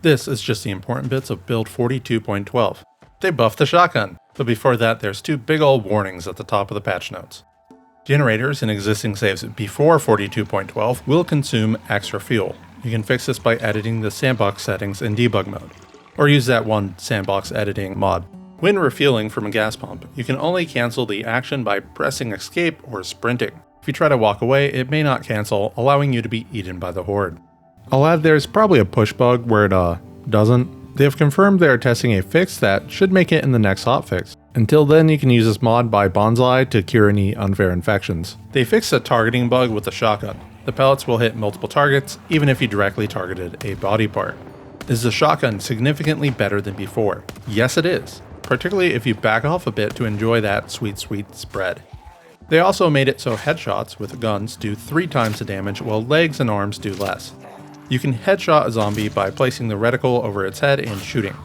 This is just the important bits of build 42.12. They buffed the shotgun, but before that there's two big old warnings at the top of the patch notes. Generators in existing saves before 42.12 will consume extra fuel. You can fix this by editing the sandbox settings in debug mode, or use that one sandbox editing mod. When refueling from a gas pump, you can only cancel the action by pressing escape or sprinting. If you try to walk away, it may not cancel, allowing you to be eaten by the horde. I'll add there's probably a push bug where it doesn't. They have confirmed they are testing a fix that should make it in the next hotfix. Until then, you can use this mod by Bonsai to cure any unfair infections. They fixed a targeting bug with the shotgun. The pellets will hit multiple targets, even if you directly targeted a body part. Is the shotgun significantly better than before? Yes, it is, particularly if you back off a bit to enjoy that sweet spread. They also made it so headshots with guns do 3 times the damage, while legs and arms do less. You can headshot a zombie by placing the reticle over its head and shooting.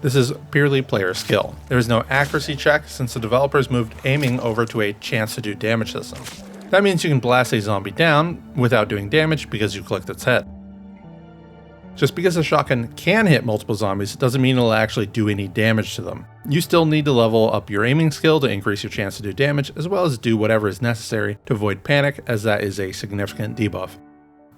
This is purely player skill. There is no accuracy check since the developers moved aiming over to a chance to do damage system. That means you can blast a zombie down without doing damage because you clicked its head. Just because a shotgun can hit multiple zombies doesn't mean it'll actually do any damage to them. You still need to level up your aiming skill to increase your chance to do damage, as well as do whatever is necessary to avoid panic, as that is a significant debuff.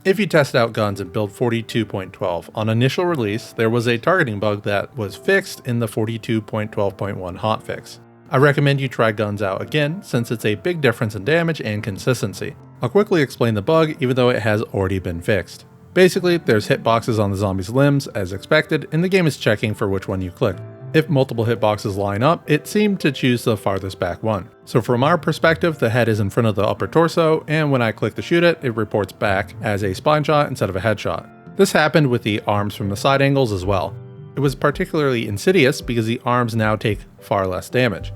If you test out guns in build 42.12, on initial release, there was a targeting bug that was fixed in the 42.12.1 hotfix. I recommend you try guns out again, since it's a big difference in damage and consistency. I'll quickly explain the bug, even though it has already been fixed. Basically, there's hitboxes on the zombie's limbs as expected, and the game is checking for which one you click. If multiple hitboxes line up, it seemed to choose the farthest back one. So from our perspective, the head is in front of the upper torso, and when I click to shoot it, it reports back as a spine shot instead of a headshot. This happened with the arms from the side angles as well. It was particularly insidious because the arms now take far less damage.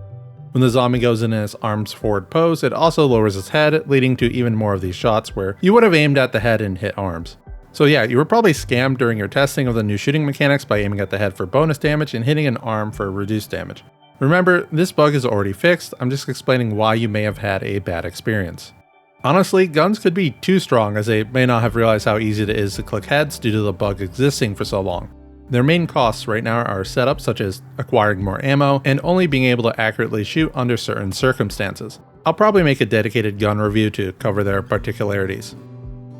When the zombie goes in its arms forward pose, it also lowers its head, leading to even more of these shots where you would have aimed at the head and hit arms. So yeah, you were probably scammed during your testing of the new shooting mechanics by aiming at the head for bonus damage and hitting an arm for reduced damage. Remember, this bug is already fixed, I'm just explaining why you may have had a bad experience. Honestly, guns could be too strong as they may not have realized how easy it is to click heads due to the bug existing for so long. Their main costs right now are setup such as acquiring more ammo and only being able to accurately shoot under certain circumstances. I'll probably make a dedicated gun review to cover their particularities.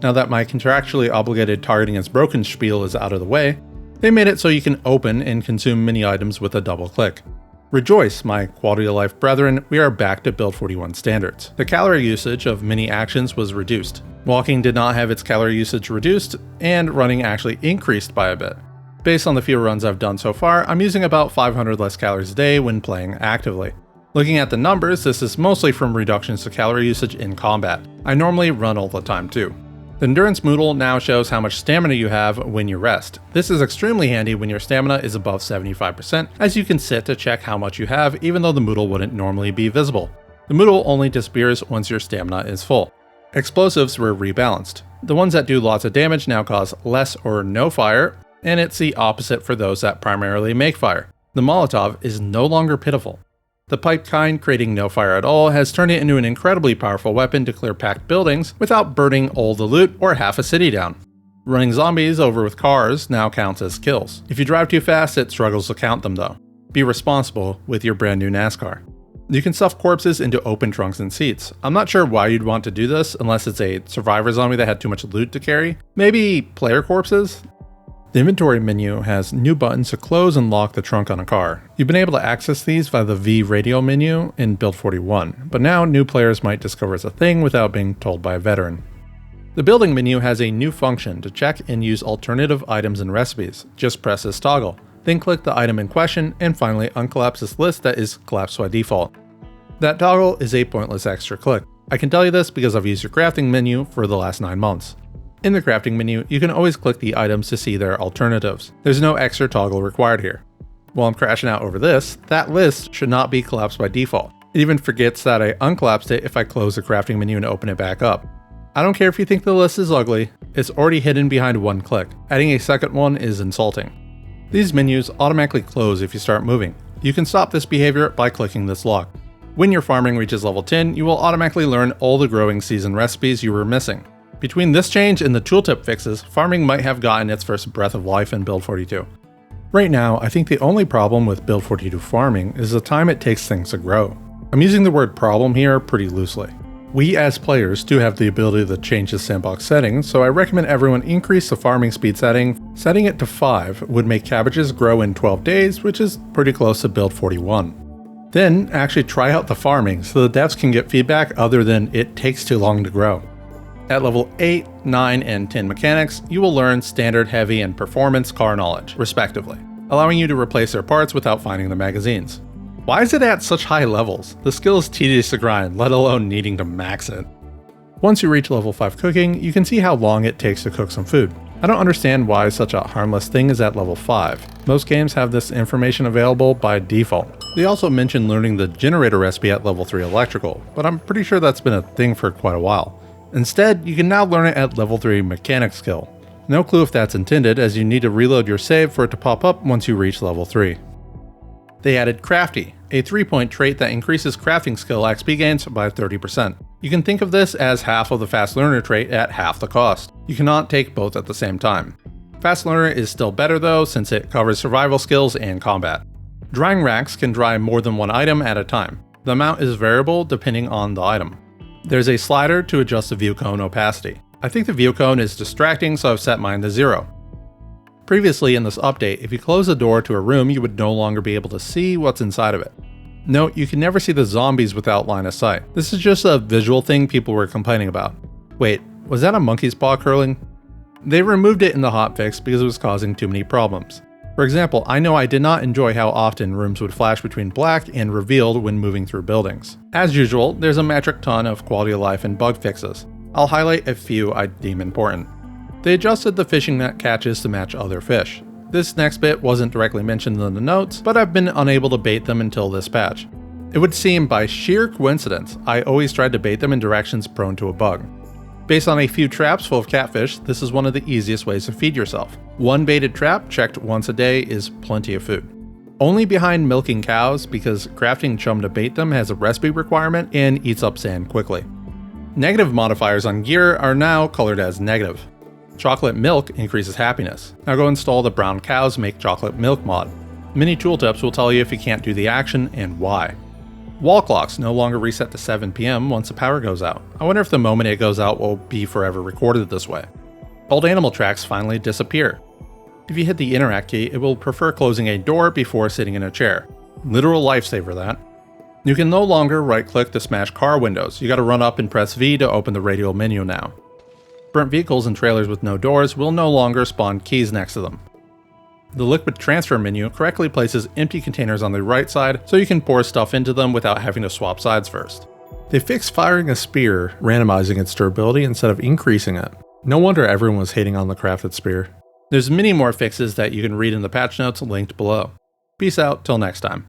Now that my contractually obligated targeting is broken spiel is out of the way, they made it so you can open and consume mini items with a double click. Rejoice, my quality of life brethren, we are back to build 41 standards. The calorie usage of mini actions was reduced. Walking did not have its calorie usage reduced, and running actually increased by a bit. Based on the few runs I've done so far, I'm using about 500 less calories a day when playing actively. Looking at the numbers, this is mostly from reductions to calorie usage in combat. I normally run all the time too. The Endurance Moodle now shows how much stamina you have when you rest. This is extremely handy when your stamina is above 75%, as you can sit to check how much you have even though the Moodle wouldn't normally be visible. The Moodle only disappears once your stamina is full. Explosives were rebalanced. The ones that do lots of damage now cause less or no fire, and it's the opposite for those that primarily make fire. The Molotov is no longer pitiful. The pipe kind, creating no fire at all, has turned it into an incredibly powerful weapon to clear packed buildings without burning all the loot or half a city down. Running zombies over with cars now counts as kills. If you drive too fast, it struggles to count them though. Be responsible with your brand new NASCAR. You can stuff corpses into open trunks and seats. I'm not sure why you'd want to do this unless it's a survivor zombie that had too much loot to carry. Maybe player corpses? The inventory menu has new buttons to close and lock the trunk on a car. You've been able to access these via the V radio menu in build 41, but now new players might discover it's a thing without being told by a veteran. The building menu has a new function to check and use alternative items and recipes. Just press this toggle, then click the item in question, and finally uncollapse this list that is collapsed by default. That toggle is a pointless extra click. I can tell you this because I've used your crafting menu for the last 9 months. In the crafting menu, you can always click the items to see their alternatives. There's no extra toggle required here. While I'm crashing out over this, that list should not be collapsed by default. It even forgets that I uncollapsed it if I close the crafting menu and open it back up. I don't care if you think the list is ugly, it's already hidden behind one click. Adding a second one is insulting. These menus automatically close if you start moving. You can stop this behavior by clicking this lock. When your farming reaches level 10, you will automatically learn all the growing season recipes you were missing. Between this change and the tooltip fixes, farming might have gotten its first breath of life in Build 42. Right now, I think the only problem with Build 42 farming is the time it takes things to grow. I'm using the word problem here pretty loosely. We as players do have the ability to change the sandbox settings, so I recommend everyone increase the farming speed setting. Setting it to 5 would make cabbages grow in 12 days, which is pretty close to Build 41. Then actually try out the farming so the devs can get feedback other than it takes too long to grow. At level 8, 9, and 10 mechanics, you will learn standard, heavy, and performance car knowledge, respectively, allowing you to replace their parts without finding the magazines. Why is it at such high levels? The skill is tedious to grind, let alone needing to max it. Once you reach level 5 cooking, you can see how long it takes to cook some food. I don't understand why such a harmless thing is at level 5. Most games have this information available by default. They also mention learning the generator recipe at level 3 electrical, but I'm pretty sure that's been a thing for quite a while. Instead, you can now learn it at level 3 mechanic skill. No clue if that's intended, as you need to reload your save for it to pop up once you reach level 3. They added Crafty, a 3-point trait that increases crafting skill XP gains by 30%. You can think of this as half of the Fast Learner trait at half the cost. You cannot take both at the same time. Fast Learner is still better though, since it covers survival skills and combat. Drying racks can dry more than one item at a time. The amount is variable depending on the item. There's a slider to adjust the view cone opacity. I think the view cone is distracting, so I've set mine to 0. Previously in this update, if you close the door to a room, you would no longer be able to see what's inside of it. Note, you can never see the zombies without line of sight. This is just a visual thing people were complaining about. Wait, was that a monkey's paw curling? They removed it in the hotfix because it was causing too many problems. For example, I know I did not enjoy how often rooms would flash between black and revealed when moving through buildings. As usual, there's a metric ton of quality of life and bug fixes. I'll highlight a few I deem important. They adjusted the fishing net catches to match other fish. This next bit wasn't directly mentioned in the notes, but I've been unable to bait them until this patch. It would seem by sheer coincidence, I always tried to bait them in directions prone to a bug. Based on a few traps full of catfish, this is one of the easiest ways to feed yourself. One baited trap checked once a day is plenty of food. Only behind milking cows, because crafting chum to bait them has a recipe requirement and eats up sand quickly. Negative modifiers on gear are now colored as negative. Chocolate milk increases happiness. Now go install the brown cows make chocolate milk mod. Many tooltips will tell you if you can't do the action and why. Wall clocks no longer reset to 7 PM once the power goes out. I wonder if the moment it goes out will be forever recorded this way. Old animal tracks finally disappear. If you hit the interact key, it will prefer closing a door before sitting in a chair. Literal lifesaver that. You can no longer right click to smash car windows. You gotta run up and press V to open the radial menu now. Burnt vehicles and trailers with no doors will no longer spawn keys next to them. The liquid transfer menu correctly places empty containers on the right side so you can pour stuff into them without having to swap sides first. They fixed firing a spear, randomizing its durability instead of increasing it. No wonder everyone was hating on the crafted spear. There's many more fixes that you can read in the patch notes linked below. Peace out till next time.